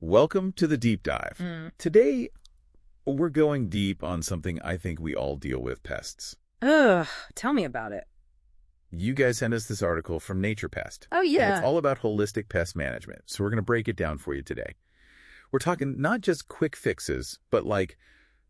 Welcome to the deep dive. Today, we're going deep on something I think we all deal with, pests. Ugh, tell me about it. You guys sent us this article from NaturePest. Oh, yeah. And it's all about holistic pest management, so we're going to break it down for you today. We're talking not just quick fixes, but like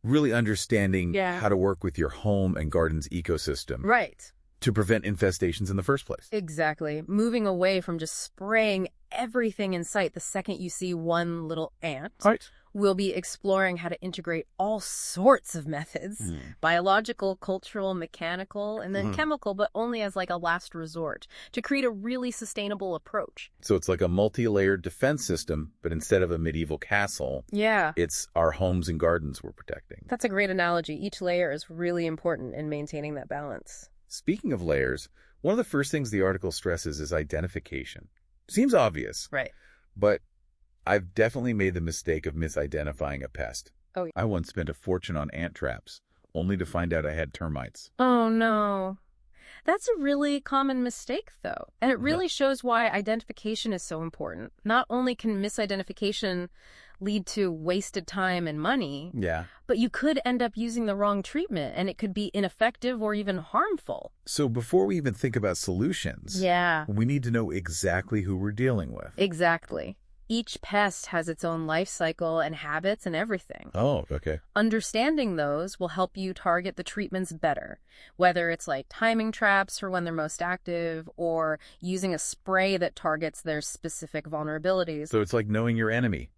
really understanding how to work with your home and garden's ecosystem. Right. To prevent infestations in the first place. Exactly. Moving away from just spraying everything in sight the second you see one little ant. Right. We'll be exploring how to integrate all sorts of methods, biological, cultural, mechanical, and then chemical, but only as like a last resort to create a really sustainable approach. So it's like a multi-layered defense system, but instead of a medieval castle, it's our homes and gardens we're protecting. That's a great analogy. Each layer is really important in maintaining that balance. Speaking of layers, one of the first things the article stresses is identification. Seems obvious. Right. But I've definitely made the mistake of misidentifying a pest. Oh, I once spent a fortune on ant traps, only to find out I had termites. Oh, no. That's a really common mistake, though. And it really shows why identification is so important. Not only can misidentification lead to wasted time and money, but you could end up using the wrong treatment, and it could be ineffective or even harmful. So before we even think about solutions, we need to know exactly who we're dealing with. Exactly. Each pest has its own life cycle and habits and everything. Oh, okay. Understanding those will help you target the treatments better, whether it's like timing traps for when they're most active or using a spray that targets their specific vulnerabilities. So it's like knowing your enemy.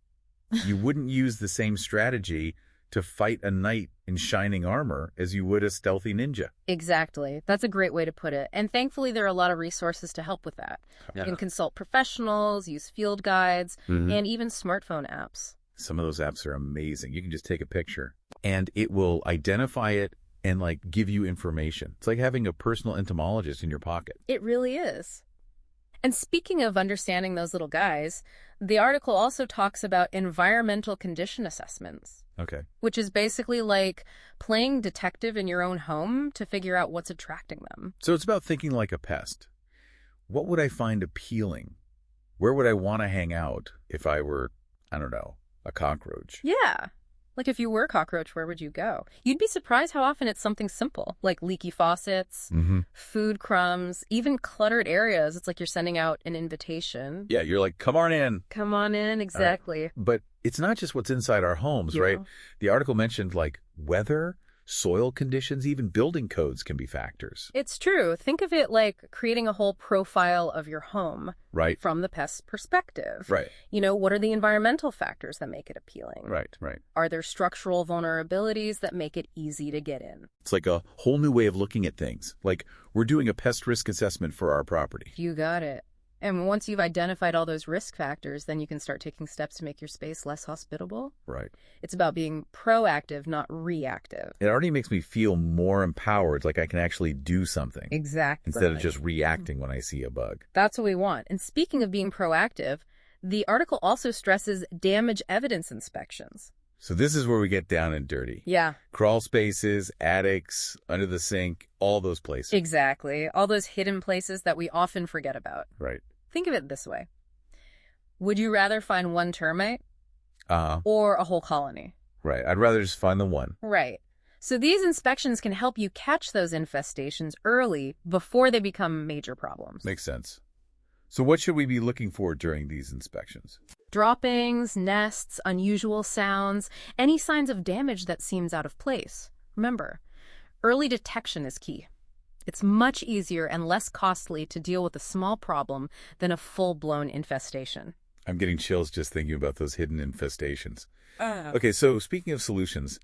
You wouldn't use the same strategy to fight a knight in shining armor as you would a stealthy ninja. Exactly. That's a great way to put it. And thankfully, there are a lot of resources to help with that. You can consult professionals, use field guides, and even smartphone apps. Some of those apps are amazing. You can just take a picture, and it will identify it and like give you information. It's like having a personal entomologist in your pocket. It really is. And speaking of understanding those little guys, the article also talks about environmental condition assessments. Okay. Which is basically like playing detective in your own home to figure out what's attracting them. So it's about thinking like a pest. What would I find appealing? Where would I want to hang out if I were, I don't know, a cockroach? Yeah. Like if you were a cockroach, where would you go? You'd be surprised how often it's something simple, like leaky faucets, food crumbs, even cluttered areas. It's like you're sending out an invitation. Yeah, you're like, come on in. Come on in, exactly. But it's not just what's inside our homes, right? The article mentioned like weather, soil conditions, even building codes can be factors. It's true. Think of it like creating a whole profile of your home from the pest's perspective. Right. You know, what are the environmental factors that make it appealing? Right. Are there structural vulnerabilities that make it easy to get in? It's like a whole new way of looking at things. Like we're doing a pest risk assessment for our property. You got it. And once you've identified all those risk factors, then you can start taking steps to make your space less hospitable. Right. It's about being proactive, not reactive. It already makes me feel more empowered, like I can actually do something. Exactly. Instead of just reacting when I see a bug. That's what we want. And speaking of being proactive, the article also stresses damage evidence inspections. So this is where we get down and dirty. Yeah. Crawl spaces, attics, under the sink, all those places. Exactly. All those hidden places that we often forget about. Right. Think of it this way. Would you rather find one termite or a whole colony? Right. I'd rather just find the one. Right. So these inspections can help you catch those infestations early before they become major problems. Makes sense. So what should we be looking for during these inspections? Droppings, nests, unusual sounds, any signs of damage that seems out of place. Remember, early detection is key. It's much easier and less costly to deal with a small problem than a full-blown infestation. I'm getting chills just thinking about those hidden infestations. Okay, so speaking of solutions,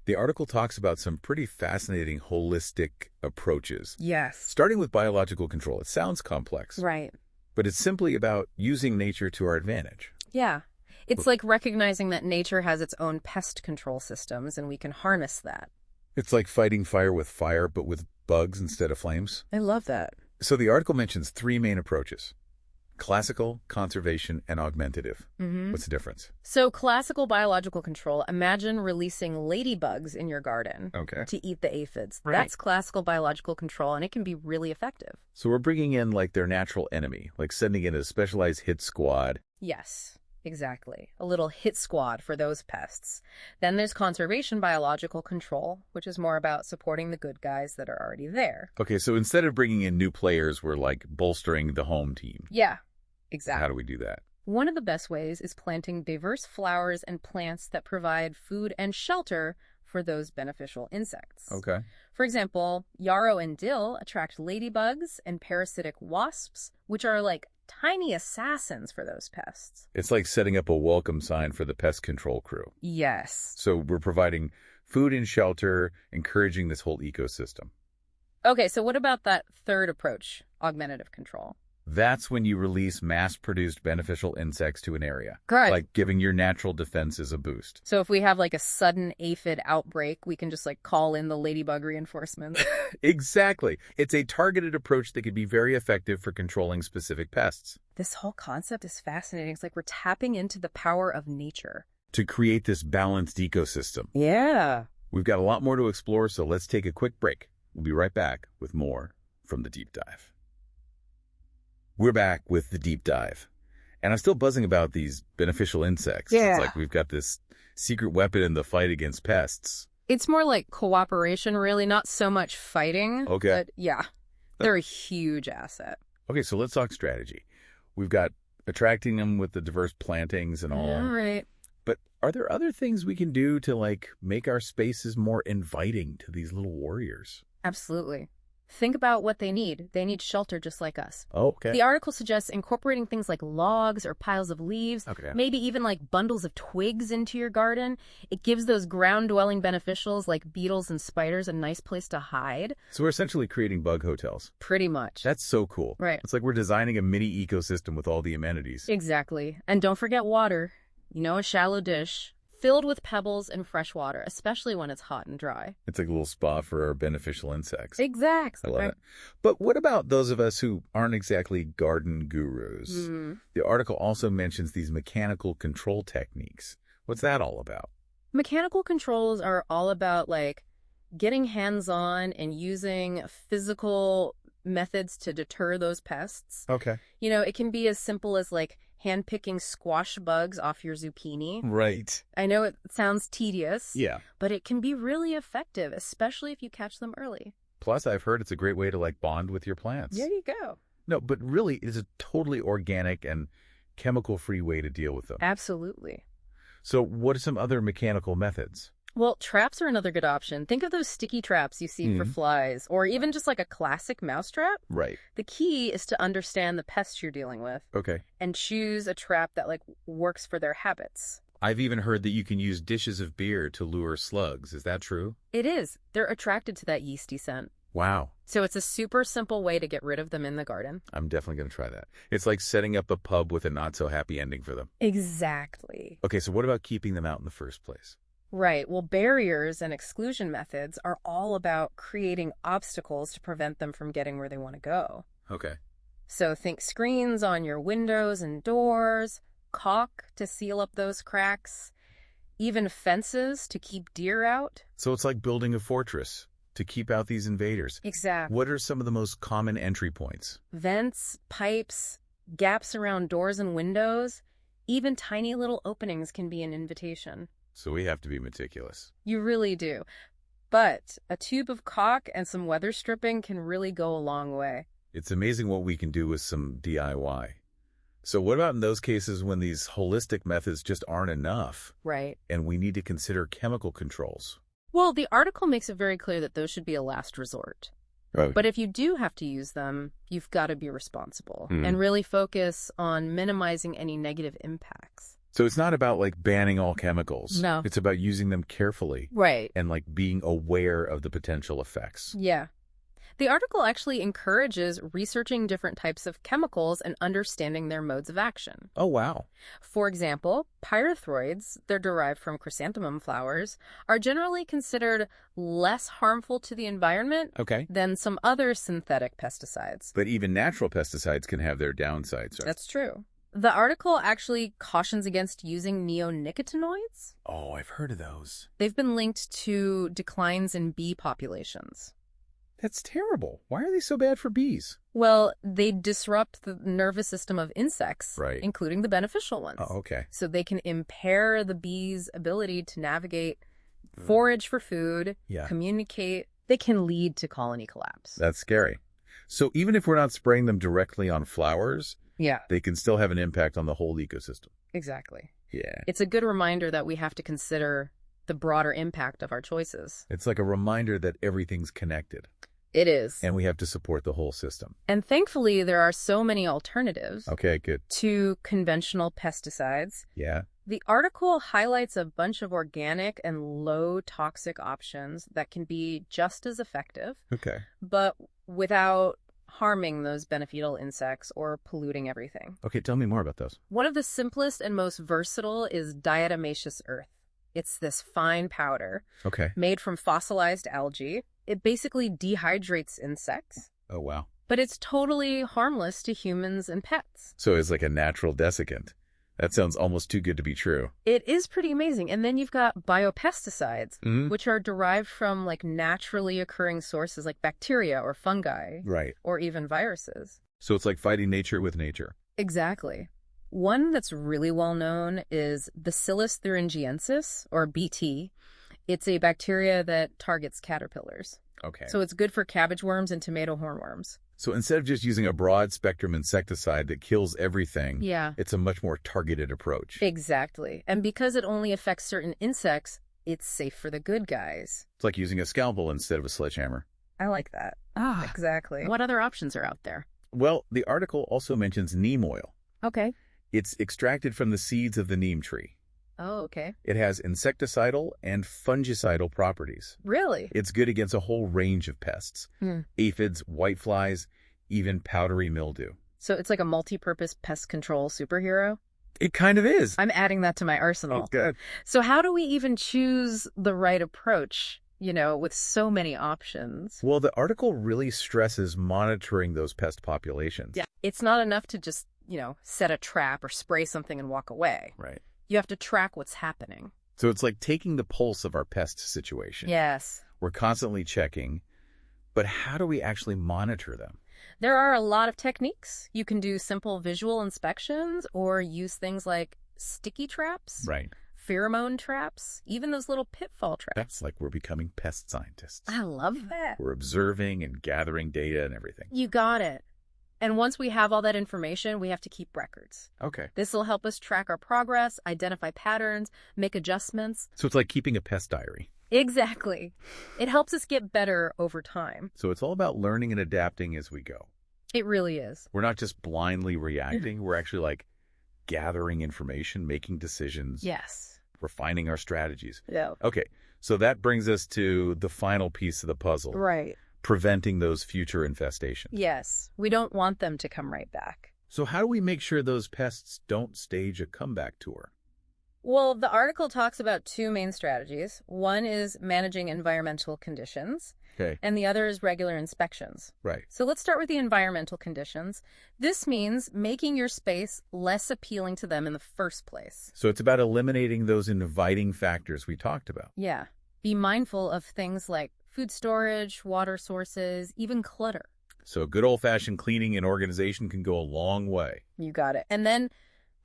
the article talks about some pretty fascinating holistic approaches. Yes. Starting with biological control. It sounds complex. Right. But it's simply about using nature to our advantage. Yeah. It's like recognizing that nature has its own pest control systems, and we can harness that. It's like fighting fire, but with bugs instead of flames. I love that. So the article mentions three main approaches: classical, conservation, and augmentative. What's the difference? So classical biological control, imagine releasing ladybugs in your garden to eat the aphids. Right. That's classical biological control, and it can be really effective. So we're bringing in like their natural enemy, like sending in a specialized hit squad. Yes. Exactly. A little hit squad for those pests. Then there's conservation biological control, which is more about supporting the good guys that are already there. Okay, so instead of bringing in new players, we're like bolstering the home team. Yeah, exactly. How do we do that? One of the best ways is planting diverse flowers and plants that provide food and shelter for those beneficial insects. Okay. For example, yarrow and dill attract ladybugs and parasitic wasps, which are like tiny assassins for those pests. It's like setting up a welcome sign for the pest control crew. Yes. So we're providing food and shelter, encouraging this whole ecosystem. Okay, so what about that third approach, augmentative control? That's when you release mass-produced beneficial insects to an area. Correct. Like giving your natural defenses a boost. So if we have like a sudden aphid outbreak, we can just like call in the ladybug reinforcements. Exactly. It's a targeted approach that could be very effective for controlling specific pests. This whole concept is fascinating. It's like we're tapping into the power of nature To create this balanced ecosystem. Yeah. We've got a lot more to explore, so let's take a quick break. We'll be right back with more from the Deep Dive. We're back with the Deep Dive. And I'm still buzzing about these beneficial insects. Yeah. It's like we've got this secret weapon in the fight against pests. It's more like cooperation, really, not so much fighting. Okay. But yeah, they're a huge asset. Okay, so let's talk strategy. We've got attracting them with the diverse plantings and all. All right. But are there other things we can do to, like, make our spaces more inviting to these little warriors? Absolutely. Think about what they need. They need shelter just like us. Oh, okay. The article suggests incorporating things like logs or piles of leaves, maybe even like bundles of twigs into your garden. It gives those ground-dwelling beneficials like beetles and spiders a nice place to hide. So we're essentially creating bug hotels. Pretty much. That's so cool. Right. It's like we're designing a mini ecosystem with all the amenities. Exactly. And don't forget water. You know, a shallow dish filled with pebbles and fresh water, especially when it's hot and dry. It's like a little spa for our beneficial insects. Exactly. I love it. But what about those of us who aren't exactly garden gurus? The article also mentions these mechanical control techniques. What's that all about? Mechanical controls are all about, like, getting hands-on and using physical methods to deter those pests. Okay. You know, it can be as simple as, like, hand-picking squash bugs off your zucchini. Right. I know it sounds tedious. Yeah. But it can be really effective, especially if you catch them early. Plus, I've heard it's a great way to, like, bond with your plants. There you go. No, but really, it is a totally organic and chemical-free way to deal with them. Absolutely. So what are some other mechanical methods? Well, traps are another good option. Think of those sticky traps you see for flies, or even just like a classic mouse trap. Right. The key is to understand the pests you're dealing with. Okay. And choose a trap that, like, works for their habits. I've even heard that you can use dishes of beer to lure slugs. Is that true? It is. They're attracted to that yeasty scent. Wow. So it's a super simple way to get rid of them in the garden. I'm definitely going to try that. It's like setting up a pub with a not-so-happy ending for them. Exactly. Okay, so what about keeping them out in the first place? Right. Well, barriers and exclusion methods are all about creating obstacles to prevent them from getting where they want to go. Okay. So think screens on your windows and doors, caulk to seal up those cracks, even fences to keep deer out. So it's like building a fortress to keep out these invaders. Exactly. What are some of the most common entry points? Vents, pipes, gaps around doors and windows, even tiny little openings can be an invitation. So we have to be meticulous. You really do. But a tube of caulk and some weather stripping can really go a long way. It's amazing what we can do with some DIY. So what about in those cases when these holistic methods just aren't enough? Right. And we need to consider chemical controls? Well, the article makes it very clear that those should be a last resort. Okay. But if you do have to use them, you've got to be responsible and really focus on minimizing any negative impacts. So it's not about, like, banning all chemicals. No. It's about using them carefully. Right. And, like, being aware of the potential effects. Yeah. The article actually encourages researching different types of chemicals and understanding their modes of action. Oh, wow. For example, pyrethroids, they're derived from chrysanthemum flowers, are generally considered less harmful to the environment than some other synthetic pesticides. But even natural pesticides can have their downsides. Right? That's true. The article actually cautions against using neonicotinoids. Oh, I've heard of those. They've been linked to declines in bee populations. That's terrible. Why are they so bad for bees? Well, they disrupt the nervous system of insects, Right. including the beneficial ones. Oh, okay. So they can impair the bees' ability to navigate, forage for food, Yeah. communicate. They can lead to colony collapse. That's scary. So even if we're not spraying them directly on flowers, Yeah, they can still have an impact on the whole ecosystem. exactly. Yeah. It's a good reminder that we have to consider the broader impact of our choices. It's like a reminder that everything's connected, It is. and we have to support the whole system. And thankfully, there are so many alternatives Okay, good. to conventional pesticides. Yeah. The article highlights a bunch of organic and low toxic options that can be just as effective, Okay. but without harming those beneficial insects or polluting everything. Okay, tell me more about those. One of the simplest and most versatile is diatomaceous earth. It's this fine powder Okay. made from fossilized algae. It basically dehydrates insects, Oh, wow. but it's totally harmless to humans and pets. So it's like a natural desiccant. That sounds almost too good to be true. It is pretty amazing. And then you've got biopesticides, Mhm. which are derived from like naturally occurring sources like bacteria or fungi Right. or even viruses. So it's like fighting nature with nature. Exactly. One that's really well known is Bacillus thuringiensis, or BT. It's a bacteria that targets caterpillars. Okay. So it's good for cabbage worms and tomato hornworms. So instead of just using a broad spectrum insecticide that kills everything, Yeah. it's a much more targeted approach. Exactly. And because it only affects certain insects, it's safe for the good guys. It's like using a scalpel instead of a sledgehammer. I like that. Ah. Exactly. What other options are out there? Well, the article also mentions neem oil. Okay. It's extracted from the seeds of the neem tree. Oh, okay. It has insecticidal and fungicidal properties. Really? It's good against a whole range of pests. Aphids, whiteflies, even powdery mildew. So it's like a multi-purpose pest control superhero? It kind of is. I'm adding that to my arsenal. Oh, good. So how do we even choose the right approach, with so many options? Well, the article really stresses monitoring those pest populations. Yeah. It's not enough to just, set a trap or spray something and walk away. Right. You have to track what's happening. So it's like taking the pulse of our pest situation. Yes. We're constantly checking, but how do we actually monitor them? There are a lot of techniques. You can do simple visual inspections or use things like sticky traps, Right. pheromone traps, even those little pitfall traps. That's like we're becoming pest scientists. I love that. We're observing and gathering data and everything. You got it. And once we have all that information, we have to keep records. Okay. This will help us track our progress, identify patterns, make adjustments. So it's like keeping a pest diary. Exactly. It helps us get better over time. So it's all about learning and adapting as we go. It really is. We're not just blindly reacting. We're actually like gathering information, making decisions, Yes. refining our strategies. Yeah. Okay. So that brings us to the final piece of the puzzle. Right. Preventing those future infestations. Yes. We don't want them to come right back. So how do we make sure those pests don't stage a comeback tour? Well, the article talks about two main strategies. One is managing environmental conditions, Okay. and the other is regular inspections. Right. So let's start with the environmental conditions. This means making your space less appealing to them in the first place. So it's about eliminating those inviting factors we talked about. Yeah. Be mindful of things like food storage, water sources, even clutter. So good old-fashioned cleaning and organization can go a long way. You got it. And then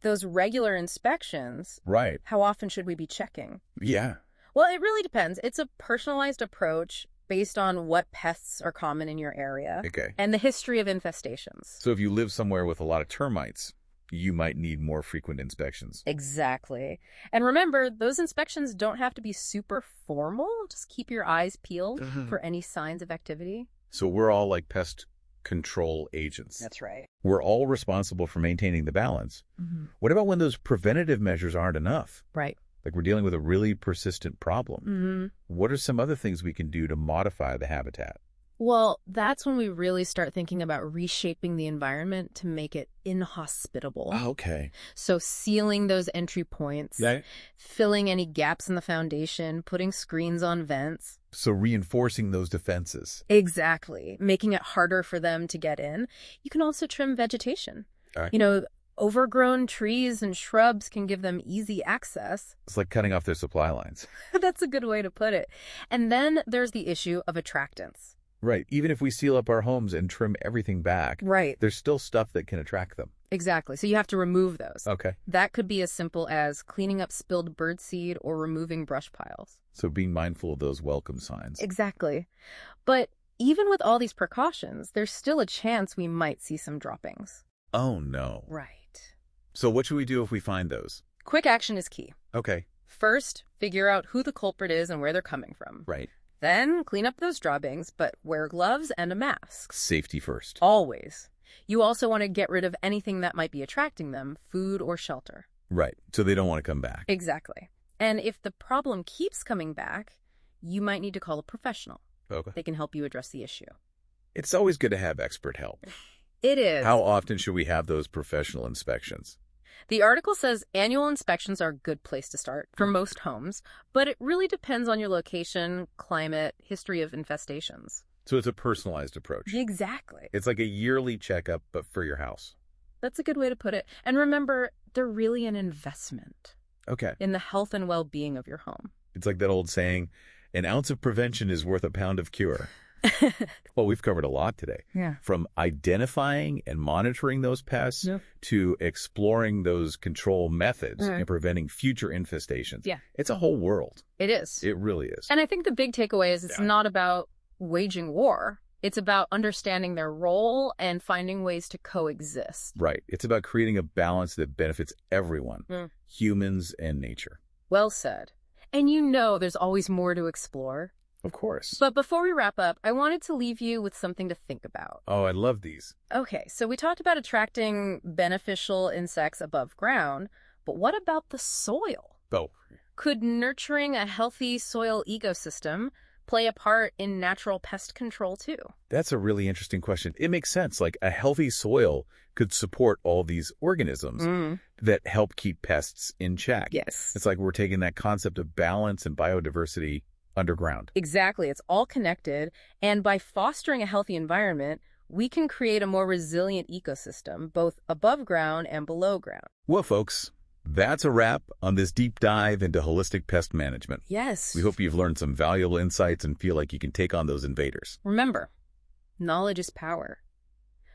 those regular inspections, Right. how often should we be checking? Yeah. Well, it really depends. It's a personalized approach based on what pests are common in your area Okay. and the history of infestations. So if you live somewhere with a lot of termites, you might need more frequent inspections. Exactly. And remember, those inspections don't have to be super formal. Just keep your eyes peeled for any signs of activity. So we're all like pest control agents. That's right. We're all responsible for maintaining the balance. What about when those preventative measures aren't enough? Right. Like we're dealing with a really persistent problem. What are some other things we can do to modify the habitat? Well, that's when we really start thinking about reshaping the environment to make it inhospitable. Okay. So sealing those entry points, Yeah. filling any gaps in the foundation, putting screens on vents. So reinforcing those defenses. Exactly. Making it harder for them to get in. You can also trim vegetation. Overgrown trees and shrubs can give them easy access. It's like cutting off their supply lines. That's a good way to put it. And then there's the issue of attractants. Right. Even if we seal up our homes and trim everything back, Right. there's still stuff that can attract them. Exactly. So you have to remove those. Okay. That could be as simple as cleaning up spilled birdseed or removing brush piles. So being mindful of those welcome signs. Exactly. But even with all these precautions, there's still a chance we might see some droppings. Oh, no. Right. So what should we do if we find those? Quick action is key. Okay. First, figure out who the culprit is and where they're coming from. Right. Then clean up those droppings, but wear gloves and a mask. Safety first. Always. You also want to get rid of anything that might be attracting them, food or shelter. Right. So they don't want to come back. Exactly. And if the problem keeps coming back, you might need to call a professional. Okay. They can help you address the issue. It's always good to have expert help. It is. How often should we have those professional inspections? The article says annual inspections are a good place to start for most homes, but it really depends on your location, climate, history of infestations. So it's a personalized approach. Exactly. It's like a yearly checkup, but for your house. That's a good way to put it. And remember, they're really an investment Okay. in the health and well-being of your home. It's like that old saying, an ounce of prevention is worth a pound of cure. Well, we've covered a lot today. Yeah. From identifying and monitoring those pests to exploring those control methods and preventing future infestations. Yeah. It's a whole world. It is. It really is. And I think the big takeaway is it's not about waging war. It's about understanding their role and finding ways to coexist. Right. It's about creating a balance that benefits everyone, humans and nature. Well said. And you know there's always more to explore. Of course. But before we wrap up, I wanted to leave you with something to think about. Oh, I love these. Okay, so we talked about attracting beneficial insects above ground, but what about the soil? Oh. Could nurturing a healthy soil ecosystem play a part in natural pest control too? That's a really interesting question. It makes sense. Like a healthy soil could support all these organisms that help keep pests in check. Yes. It's like we're taking that concept of balance and biodiversity underground. Exactly. It's all connected. And by fostering a healthy environment, we can create a more resilient ecosystem, both above ground and below ground. Well, folks, that's a wrap on this deep dive into holistic pest management. Yes. We hope you've learned some valuable insights and feel like you can take on those invaders. Remember, knowledge is power.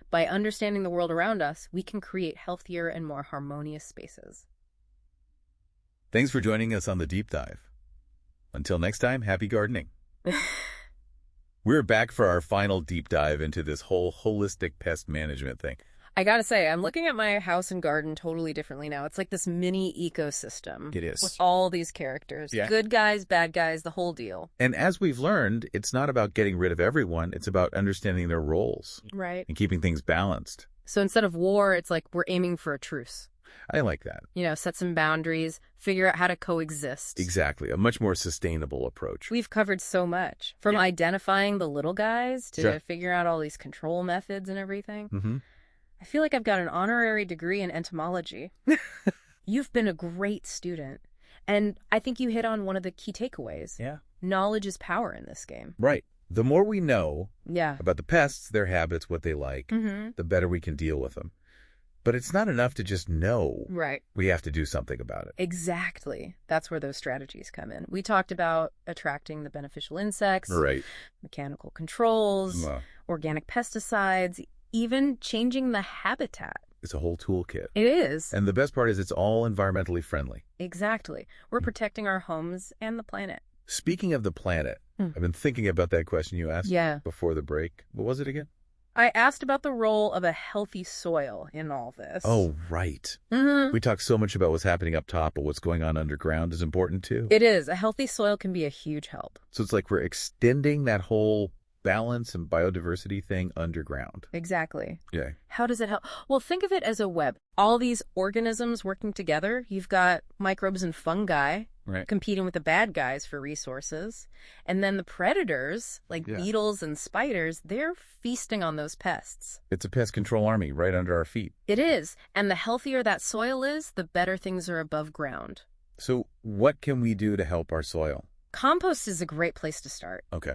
By understanding the world around us, we can create healthier and more harmonious spaces. Thanks for joining us on the deep dive. Until next time, happy gardening. We're back for our final deep dive into this whole holistic pest management thing. I gotta say, I'm looking at my house and garden totally differently now. It's like this mini ecosystem. It is. With all these characters. Yeah. Good guys, bad guys, the whole deal. And as we've learned, it's not about getting rid of everyone. It's about understanding their roles Right. and keeping things balanced. So instead of war, it's like we're aiming for a truce. I like that. You know, set some boundaries, figure out how to coexist. Exactly. A much more sustainable approach. We've covered so much. From identifying the little guys to figure out all these control methods and everything. I feel like I've got an honorary degree in entomology. You've been a great student. And I think you hit on one of the key takeaways. Yeah. Knowledge is power in this game. Right. The more we know Yeah. about the pests, their habits, what they like, the better we can deal with them. But it's not enough to just know. Right. We have to do something about it. Exactly. That's where those strategies come in. We talked about attracting the beneficial insects, Right. mechanical controls, organic pesticides, even changing the habitat. It's a whole toolkit. It is. And the best part is it's all environmentally friendly. Exactly. We're protecting our homes and the planet. Speaking of the planet, I've been thinking about that question you asked before the break. What was it again? I asked about the role of a healthy soil in all this. Oh, right. We talked so much about what's happening up top, but what's going on underground is important too. It is. A healthy soil can be a huge help. So it's like we're extending that whole balance and biodiversity thing underground. Exactly. Yeah. How does it help? Well, think of it as a web. All these organisms working together. You've got microbes and fungi competing with the bad guys for resources. And then the predators, like beetles and spiders, they're feasting on those pests. It's a pest control army right under our feet. It is. And the healthier that soil is, the better things are above ground. So what can we do to help our soil? Compost is a great place to start. Okay.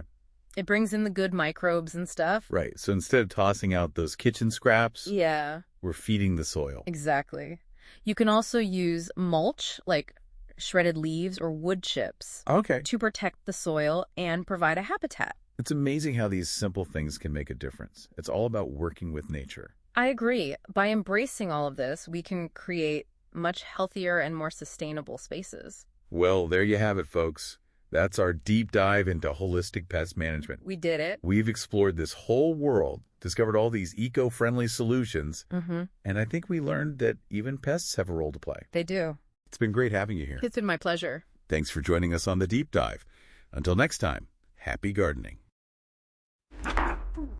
It brings in the good microbes and stuff. Right. So instead of tossing out those kitchen scraps, we're feeding the soil. Exactly. You can also use mulch, like shredded leaves or wood chips, Okay. to protect the soil and provide a habitat. It's amazing how these simple things can make a difference. It's all about working with nature. I agree. By embracing all of this, we can create much healthier and more sustainable spaces. Well, there you have it, folks. That's our deep dive into holistic pest management. We did it. We've explored this whole world, discovered all these eco-friendly solutions, and I think we learned that even pests have a role to play. They do. It's been great having you here. It's been my pleasure. Thanks for joining us on the deep dive. Until next time, happy gardening.